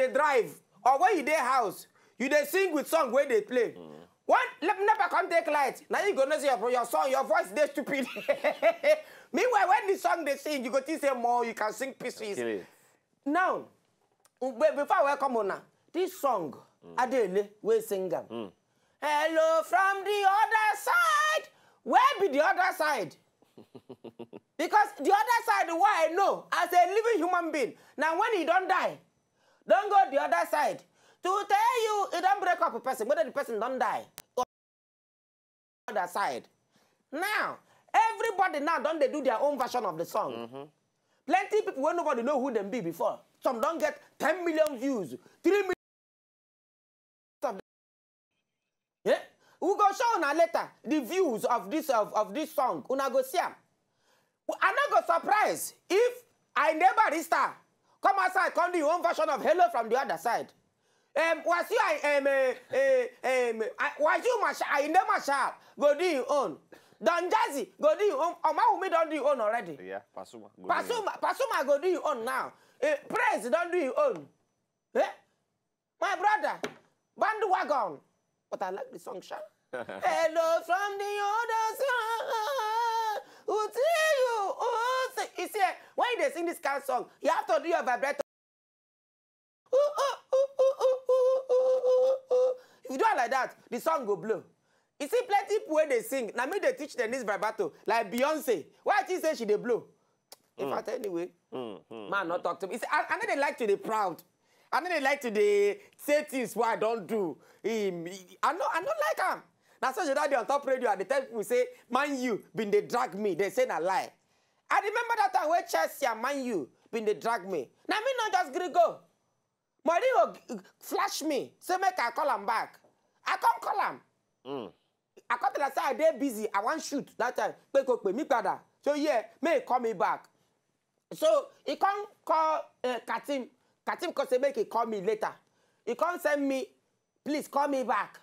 they drive or when you dey house, you dey sing with song where they play. What? Let me never come take light. Now you gonna see your song, your voice they stupid. Meanwhile, when the song they sing, you go to say more, you can sing pieces. Now, before I come on now, this song, Adele, we sing them. Hello from the other side. Where be the other side? Because the other side, why I know, as a living human being. Now, when he don't die, don't go the other side. To tell you, it don't break up a person, whether the person don't die. Or the other side. Now, everybody now don't they do their own version of the song. Plenty people won't nobody know who them be before. Some don't get 10 million views, 3 million. Yeah? We go show now later the views of this song. Una go see am. I'm not go surprise if I never restart. Come outside, come do your own version of Hello from the other side. Was you I never shall go do your own. Don Jazzy, go do your own. Omawumi don't do your own already. Yeah, Pasuma. Pasuma go do your own now. Praise don't do your own. Eh? My brother, bandwagon. But I like the song, Sha. Hello from the other side. Who tell you? You see, when they sing this kind of song, you have to do your vibrato. If you do it like that, the song go blow. You see, plenty people when they sing, now me they teach them this vibrato, like Beyonce. Why she say she they blow? In fact, anyway, man, not talk to me. You see, I know they like to be proud. I know they like to say things what I don't do. I don't like them. That's why you're on top radio at the time people say, Man U been they drag me. They say a lie. I remember that time where Chelsea and Man U been they drag me. Now me not just gonna go. Mourinho flash me. Say make I call him back. I can't call him. I can't tell her they're busy. I want shoot that time. Me brother. So yeah, may call me back. So he can't call Katim. Katim can say make he call me later. He can't send me, please call me back.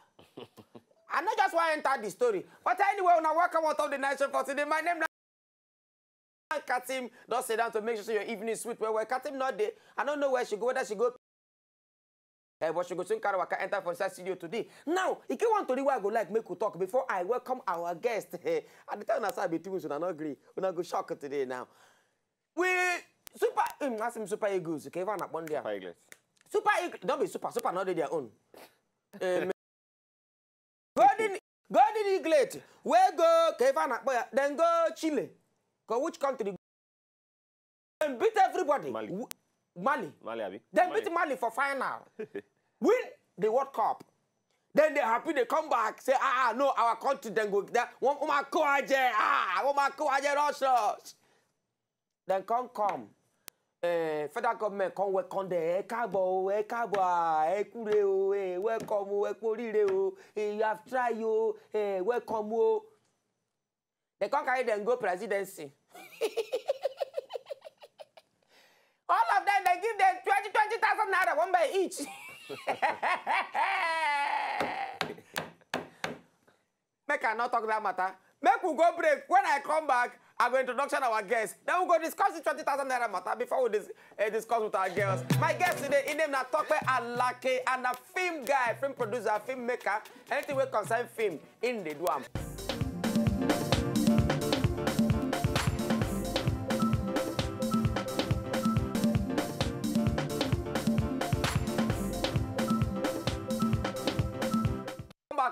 I not just want to enter the story. But anyway, when I welcome out of the nation for today, my name is Katim. Don't sit down to make sure your evening sweet. Where Katim not there. I don't know where she go, whether she go. But she go soon carry waka enter for inside studio today. Now, if you want to know where I go like make we talk before I welcome our guest. At the time I say between we not agree. We not go shock today now. We ask him super eagles. Okay, even one there. Super eagles. Super eagles. Don't be super. Super not their own. Golden eaglet. Where go? Then go Chile. Go which country? Then beat everybody. Mali. Abi. Then beat Mali for final. Win the World Cup. Then they're happy they come back. Say, no, our country then go there. Russians. Then come. Federal government come welcome the welcome, you have tried welcome. They can't carry them go presidency. All of them, they give them 20,000 naira one by each. Make I not talk that matter. Make we go break. When I come back, I will introduction our guests. Then we'll go discuss the 20,000 naira matter before we discuss with our girls. My guest today, in name na Tokpe Alake, and a film guy, film producer, film maker, anything we concern film in the Duam.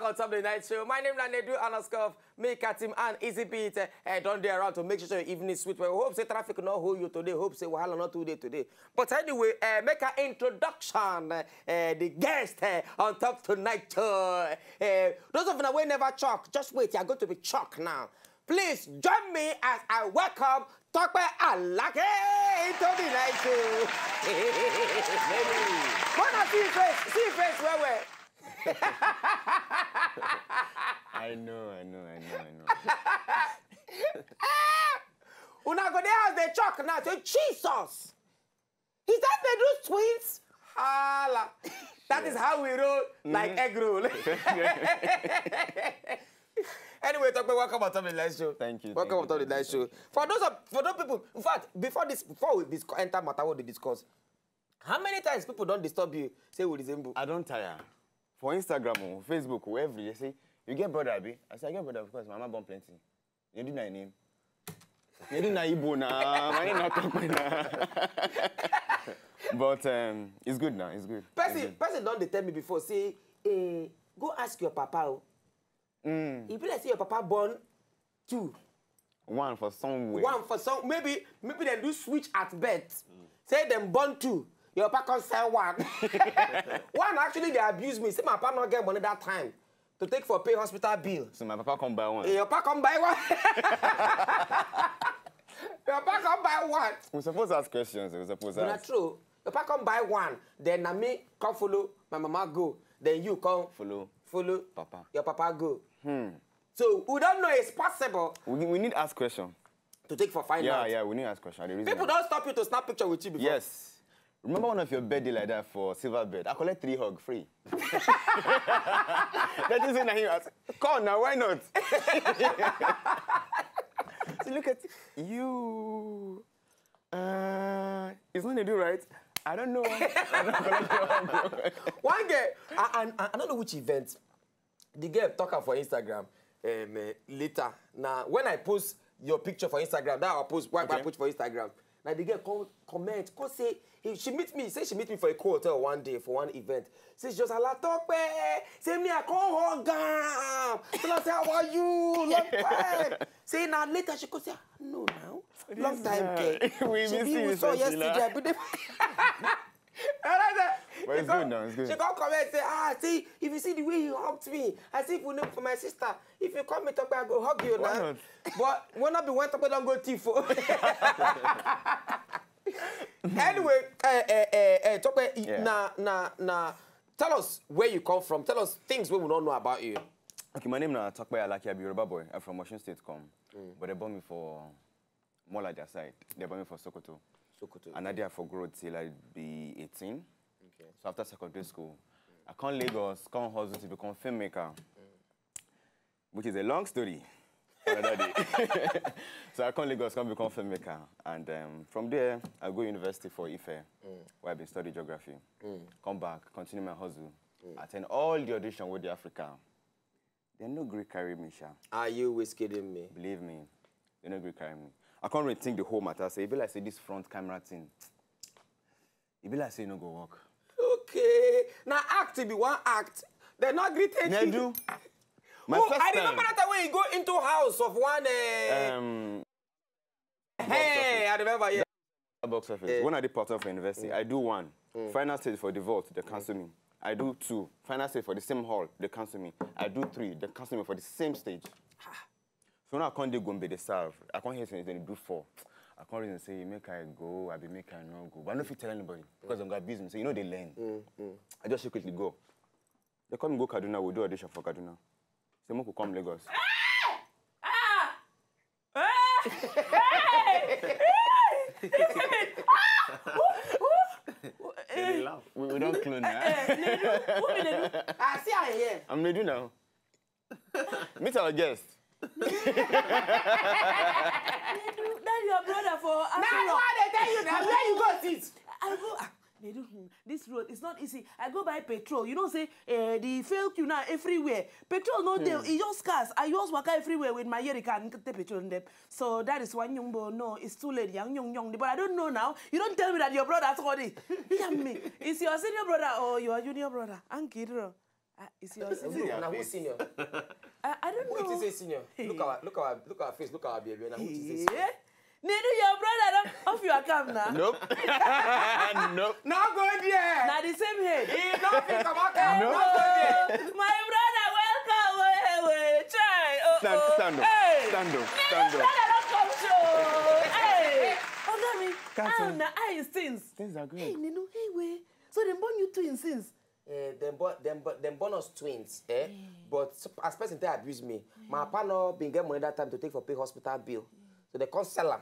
On Sunday night show. My name is Nedu Anaskov, me Katim and Easy Beat. Don't dare around to make sure your evening sweet. We hope say traffic not hold you today. Hope say wahala not today. But anyway, make an introduction. The guest on top tonight. Those of you who never chalk, just wait. You're going to be chalk now. Please join me as I welcome Tokpe Alake into the night show. Wanna see your face? See your face where? I know. Una go there as they chalk now. Say, Jesus! Is that the those twins? Hala. That is how we roll, like egg roll. Anyway, Tokpe, welcome to the live show. Thank you. Welcome to the live show. For those people, in fact, before we enter matter what they discuss, How many times people don't disturb you, say we resemble? I don't tire. For Instagram or Facebook, whoever, they say, you get brother, Abi? I say, I get brother because my mama born plenty. You do my name. You do na Igbo na. My name not talk na. But it's good now, it's good. Person don't tell me before, say, go ask your papa. If you say your papa born 2. One for somewhere. One for some, maybe they do switch at birth. Say them born 2. Your papa can sell 1. One actually they abuse me. Say my papa not get money that time to take for pay hospital bill. So my papa come buy 1. Your papa come buy 1. Your papa come buy 1. We supposed to ask questions. We supposed to ask. Not true. Your papa come buy 1. Then na me come follow my mama go. Then you come follow papa. Your papa go. So we don't know it's possible. We need to ask question. To take for fine out. Yeah, we need to ask question. People don't stop you to snap picture with you before. Yes. Remember one of your birthday like that for silver bed? I collect 3 hugs free. That is in here. Come on now, why not? So look at you. It's not to do right. I don't know. I don't collect your hug. One girl, I don't know which event. The girl talking for Instagram later. Now, when I post your picture for Instagram, that I'll post what I put for Instagram. Now the girl comment, say she meet me for a co-hotel one day for one event. Say she just a lot talk, say me I call hug. So I say how are you? Long time. Say now later she go say no now. Long time. We saw yesterday. But it's good now, it's good. She come comment say, see, if you see the way you hugged me, I see if you know for my sister, if you come and talk, I go hug you now. Not? But when I be went up, I don't go tifo. Anyway, talk about tell us where you come from. Tell us things we don't know about you. Okay, my name is Takpe Alaki, I'm a Yoruba boy. I'm from Osun State, but they born me for Molaja side. They born me for Sokoto. And I did for growth till I be 18. Okay. So after secondary school, I come Lagos, come hustle to become filmmaker, which is a long story. Another day. So I come Lagos, come become filmmaker, and from there I go university for Ife, where I been study geography. Come back, continue my hustle, attend all the audition with the Africa. They no Greek carry me, Sha. Are you always kidding me? Believe me, they no Greek carry me. I can't really think the whole matter. Say, it be like say this front camera thing. It be like say no go work. Okay. Now act to be one act. They're not greeted. They do. My oh, first I time. remember that way you go into house of one. Hey, I remember. Yeah. Box office. When I did part of university, I do 1. Final stage for the vault, they cancel me. I do 2. Final stage for the same hall, they cancel me. I do 3, they cancel me for the same stage. So now I can't do Gombe, they serve. I can't hear something, they do 4. I can't even say, make I go, I be make I not go. But I don't fit tell anybody because I'm got business. So you know they learn. I just quickly go. They come go Kaduna, we'll do audition for Kaduna. So we could come Lagos. They laugh. We don't clone now. I see I here. I'm Nedu now. Meet our guest. That's your brother for Africa. Now why they tell you now? Where you go sit? I go. This road, it's not easy. I go buy petrol. You know, say the fail queue now everywhere. Petrol no there. It just scarce. I just walk everywhere with my jerrycan and take petrol in them. So that is one young boy. No, it's too late. Young. But I don't know now. You don't tell me that your brother got it. Hear me. Is your senior brother or your junior brother? Ankidro. Is your senior? Now who's senior? I don't know. Who is a senior? Look our face. Look our baby. Now who is a senior? Nedu, your brother off your cam now. Nope. Nope. Not go there. Now the same head. He not fit come out. Not go there. My brother, welcome. Wait, try. Stand up. Hey. Stand up. Nedu, Stand up. brother, don't come show. Hey. Oh, Cancel. now I is twins. Things are good. Hey, Nedu, hey, wait. So they born you twins since. Them born us twins, But as person they abuse me, my partner been get money that time to take for pay hospital bill. So they can't sell them.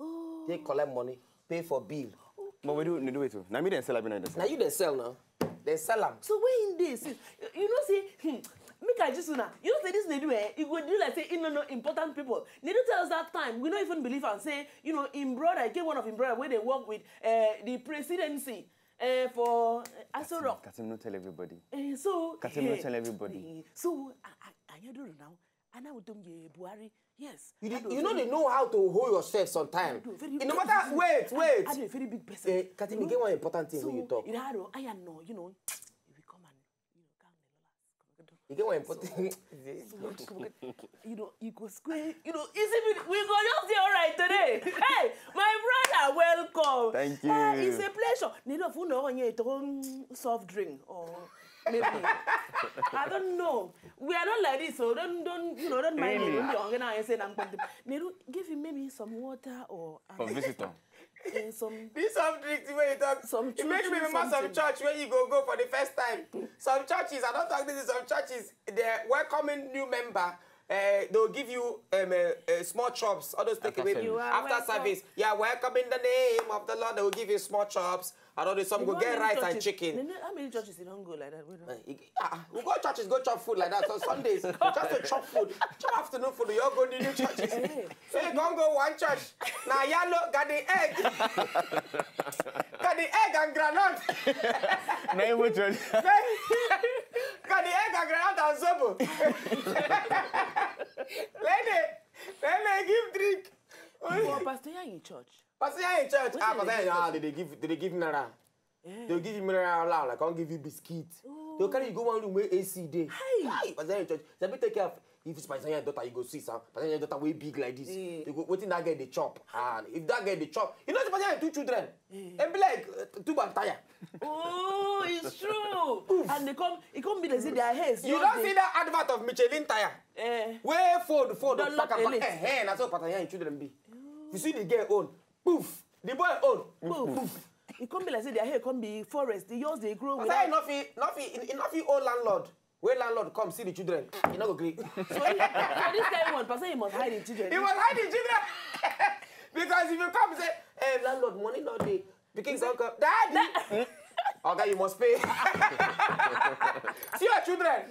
Oh. They collect money, pay for bill. Okay. But we do it too. Now me then sell up in the Now you then sell now. They sell them. So where in this? You know, say, make I just now. You know, say this Nedu, you go do like say, no, important people. Nedu tell us that time, we don't even believe and say, you know, in brother, I get one of him brother where they work with the presidency. For Aso Rock. Katim, no tell everybody. So Katim, no tell everybody. So I don't know now. And I would do Buhari. Yes. You know they know how to hold yourself sometimes. No matter wait. I'm a very big person. Katim, you get one important thing when you talk. I know, you know. You get one important. You know, you go square. You know, we go just say all right today. Hey, my brother, welcome. Thank you. It's a pleasure. Need of know when you drink soft drink or maybe I don't know. We are not like this, so don't mind me when you organize and I'm going to give him maybe some water or For visitor. some. This some drinks where you talk. It makes me remember some church where you go for the first time. Some churches, I don't talk this. Some churches, they're welcoming new member. They'll give you small chops. All those takeaway after service. Yeah, welcome in the name of the Lord. They will give you small chops. I know some go get rice and chicken. How many churches you don't go like that? We go churches, go chop food like that. So Sundays, just to chop food. Chop afternoon food. You all go to new churches. So you can't go one church. Now yellow got the egg. Got the egg and granite. No, which church? Got the egg and granite and zobo. Let me give drink. Oh, Pastor, you're in church. Pastor, you're in church. Pastor, they give mineral. They'll give you mineral loud, like I'll give you biscuits. They'll carry you go one room where AC day. Hi, Pastor, you're in church. They take care of. If it's Pastor, your daughter, you go see some. Pastor, your daughter way big like this. They go waiting that get the chop. And if that get the chop, you know the Pastor, two children. They be like two bantaya. Oh, it's true. And it come be they see their hairs. You don't see that advert of Michelin tire. Where fold, Don't lock the lips. That's what Pastor, your children be. You see the girl own, poof. The boy own, poof. It can't be like say their hair can't be forest. The yours they grow. Without enough old landlord. When landlord come see the children, you not go agree. So this guy one person he must hide the children. He must hide the children because if you come say, "Hey landlord, money not dey," the king don't come, Daddy. Okay, you must pay. See your children.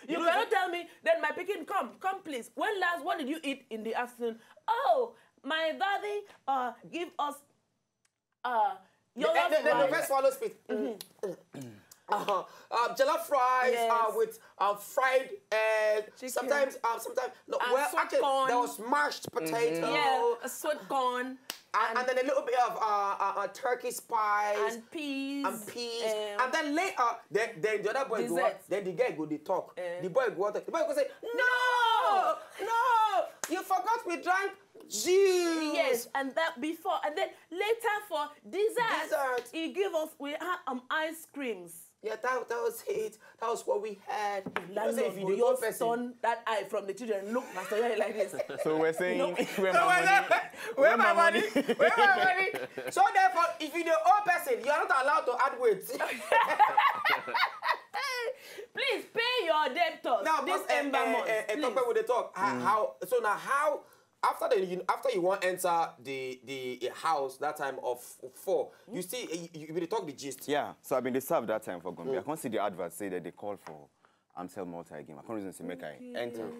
You cannot tell me. Then my pikin come please. What did you eat in the afternoon? Oh, my daddy give us the first follow speed. Jollof rice with fried egg. Sometimes no. Well, actually, corn. there was mashed potato. Yeah, sweet corn. And then a little bit of turkey spice. And peas. And then later, then the other boy go out. Then the guy go they talk. The boy go out. The boy go say, No, you forgot we drank juice. Yes, and that before, and then later for dessert. He gave us ice creams. Yeah, that was it. That was what we had. Landlord, if you just turn that eye from the children, look, Pastor, you're like this. So we're saying, where my money? So therefore, if you're the old person, you are not allowed to add weight. Please pay your debtors. Now, this Ember month. Talk about the talk. How? After you want to enter the house that time of 4, you see you will talk the gist. Yeah, so I've been served that time for Gombe. I can't see the advert say that they call for Amstel multi-game. I can't reason to make I enter.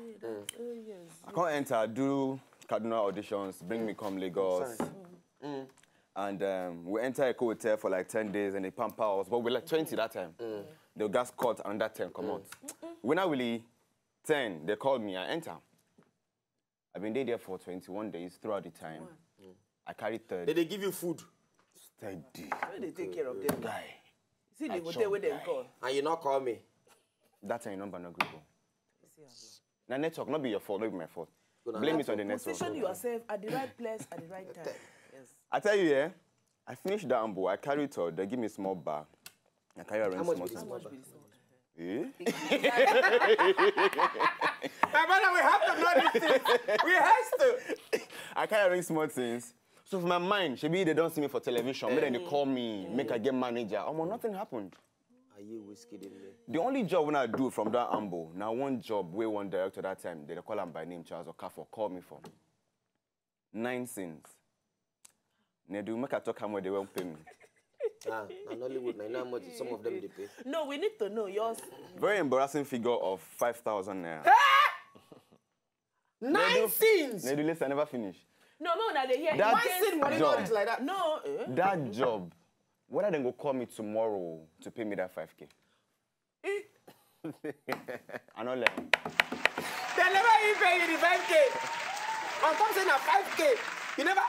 I can't enter, do Kaduna auditions, bring me come Lagos. And we enter a hotel for like 10 days and they pamper us, but we're like 20 that time. The gas cut and that 10 come out. When I really 10, they called me, I enter. I've been there for 21 days throughout the time. I carried 30. Did they give you food? Steady. When they take care of them. Guy. See the hotel where they call. And you not call me? That time your number no good. Now network, not be your fault, not be my fault. Blame it on the network. Position yourself at the right place at the right time. Yes. I tell you, yeah, I finished that ambo. I carry it out. They give me a small bar. I carry around small things. Eh? My brother, we have to know these things. We have to. I carry around small things. So for my mind, maybe they don't see me for television. Maybe they call me, make a game manager. Nothing happened. Are you whiskey in there? The only job when I do from that ambo, now one job where one director that time, they call him by name Charles Okafor, call me for 9 scenes. They do make a talk how much they won't pay me. And Hollywood, I know how much some of them they pay. No, we need to know yours. Very embarrassing figure of 5,000 naira. 9 scenes! They do list, I never finish. No, now they hear one scene, what is like that? No. That job, Whether they go call me tomorrow to pay me that 5K. I know that. They never even pay you the 5K. On top saying a 5K. You never.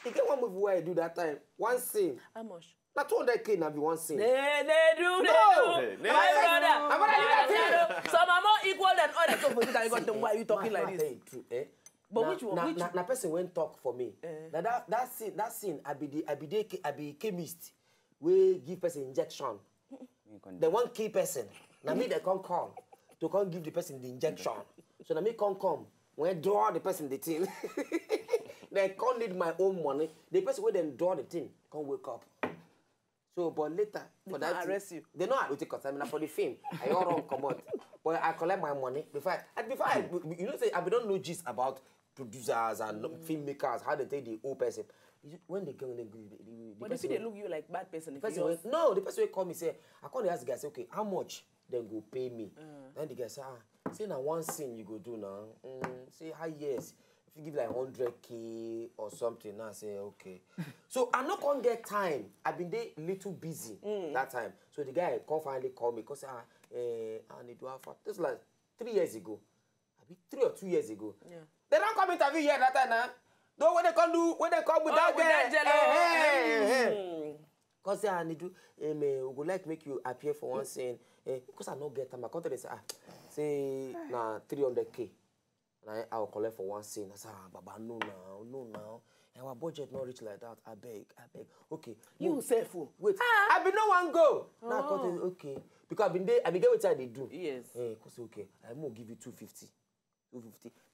You get one movie where I do that time. One scene. How much? Not 200K now be one scene. They do. No. My brother. Some are more equal than others. So for you, got them. Why are you talking like this? But which one? Which person went talk for me? That scene. I be chemist. We give person injection. The one key person. Now me they come call to come give the person the injection. So now me come when I draw the person the thing. They can't need my own money. The person where them draw the thing can't wake up. So but later for they that arrest you. They know I will take consignment for the film. I all run come out. But I collect my money before I you know say I don't know gist about producers and filmmakers, how they take the old person. When they go, when they see they look you like bad person. The person the person will call me say, I can't ask the guy say, okay, how much then go pay me? Then the guy say, say now one scene you go do now. Say yes. If you give like 100K or something, now I say okay. So I'm not gonna get time. I've been there little busy that time. So the guy can finally call me because I need to have this like 3 years ago. I be 3 or 2 years ago. Yeah. They don't come interview here that time now. No, when they come with that girl. Because I need to, we would like make you appear for one scene. Because I don't get time. I can't tell you, say, 300K. And I will collect for one scene. I say, Baba, no now. And our budget not reach like that. I beg. Okay. You say fool. Wait. I been no one go. Now I can't tell you, okay. Because I been get what they do. Yes. Because okay, I'm going to give you 250.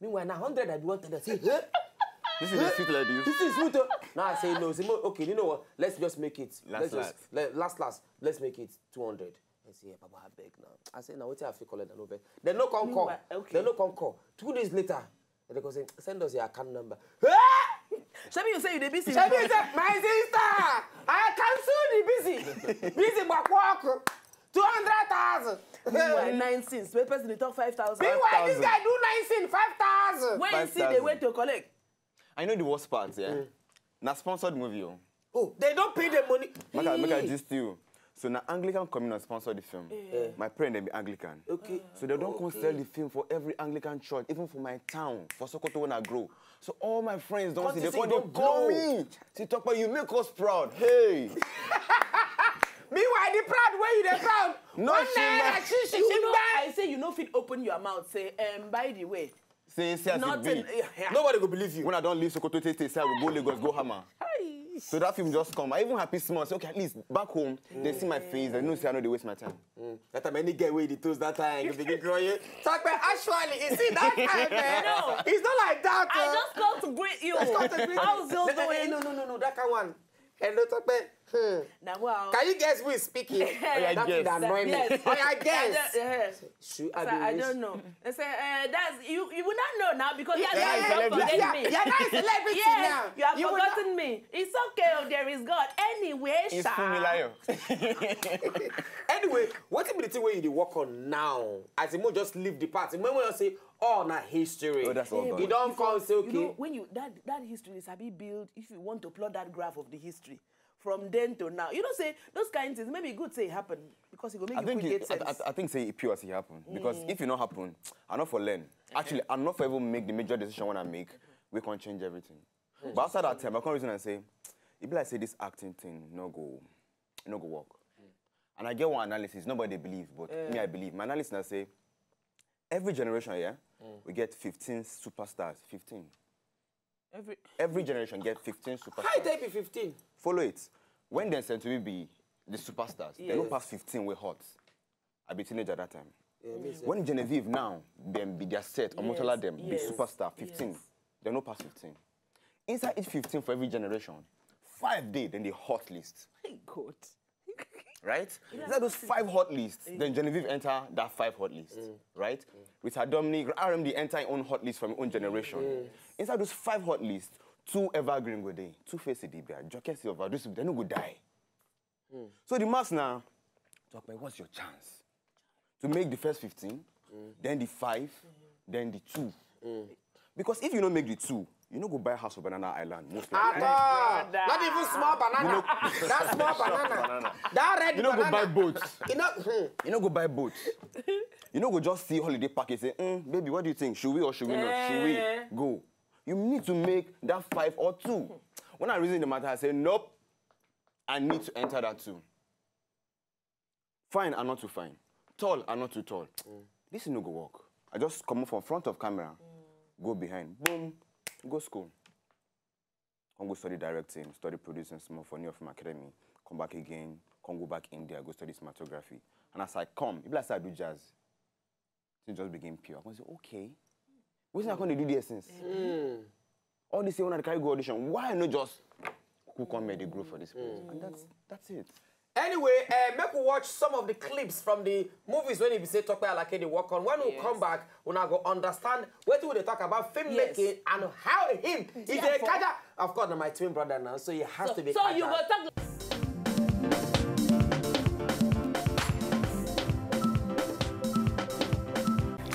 Meanwhile, now 100 I be wanted to say, hey. This is sweet like this. This is sweet. Now I say no. Say, okay, you know what? Let's just make it. Last. Let's make it 200. I say, Baba, I beg now. I say, now what I have to collect the number? They no come call. Okay. They no come call. 2 days later, they go say, send us your account number. Shabi, you say you dey busy. Shabi, you say, my sister, I cancel the busy. Busy back work. 200,000. Meanwhile, 9 cents. Where person they talk 5,000. Meanwhile, this guy do 9 cents, 5,000. When you see they went to collect. I know the worst part, yeah? Na sponsored movie, Oh, they don't pay the money. Make I just you. So now Anglican communion sponsored the film. My parents they be Anglican. Okay. So they don't come sell the film for every Anglican church, even for my town, for Sokoto when I grow. So all my friends don't see. They call me. See, talk about you make us proud. Hey. Meanwhile, the proud where you the proud. No, I say you know fit open your mouth. Say by the way. Say nothing. Nobody will believe you. When I don't leave Sokoto, say I will go Lagos, go Hammer. So that film just come. I even happy small. Say, okay, at least back home, they see my face. They know say I know they waste my time. That time any get away the toes that time. You begin growing. Talk about actually, you see that time, man. No. It's not like that. I just called to greet you. How's yours doing? No, that kind one. Hello, talk about. Now, wow. Can you guess who is speaking? That thing that annoy me. Oh, I guess. I don't know. I say that's you will not know now because you have forgotten me. You're not a celebrity now. You have forgotten me. It's okay. There is God. Anyway, it's Fumilayo. Anyway, what is the thing where you work on now? As you just leave the part. Remember when you say, oh, not history. Oh, that's all gone. You don't come say, okay. You know, when you that history is be built. If you want to plot that graph of the history. From then to now. You don't say those kind of things. Maybe good say it happen because it will make you get sense. I think say it pure as it happen. Because if it not happen, I'm not for learn. Actually, I'm not for even make the major decision when I make. We can't change everything. But after that time, I come reason and say, it be like say this acting thing no go work. And I get one analysis. Nobody believe, but me I believe. My analysis I say, every generation we get 15 superstars. 15. Every generation get 15 superstars. How they be 15? Follow it. When they sent to be the superstars, they don't pass 15 we hot. I be teenager at that time. When Genevieve now, them be their set, or Motola them, be superstar, 15. They don't pass 15. Inside each 15 for every generation, 5 days, then the hot list. Hey, God. Right? Inside those 5 hot lists, then Genevieve enter that 5 hot lists. Right? With her Dominic, RMD enter her own hot list from her own generation. Inside those 5 hot lists, 2 evergreen go there, 2 face Idibia, Joker Silva, they no go die. So the mass now, talk about what's your chance? To make the first 15, then the 5, then the 2. Because if you don't make the 2, You know, go buy a house for Banana Island. Most At all. Not even small banana. That small banana. That red you know, banana. go buy boats. You know, You know, go buy boats. You know, go just see holiday package. Say, baby, what do you think? Should we or should we not? Should we? Go. You need to make that 5 or 2. When I reason the matter, I say, nope. I need to enter that 2. Fine and not too fine. Tall and not too tall. This is no go work. I just come from front of camera, go behind, boom, go school. Come go study directing, study producing small for New Film Academy. Come back again, come go back India, go study cinematography. And as I come, if I say I do jazz, things just begin pure. I can say, okay, what's not going to do this since? All this when I carry go audition, why not just who come make the group for this place? And that's it. Anyway, make we watch some of the clips from the movies when you say Tope Alake they work on. When we come back, we now go understand what we talk about filmmaking and how him is a Kaja. Of course, my twin brother now, so he has to be. So Kaja. you go talk.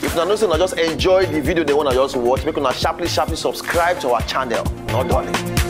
If you know, just enjoy the video they want to just watch, make una sharply subscribe to our channel. Not darling.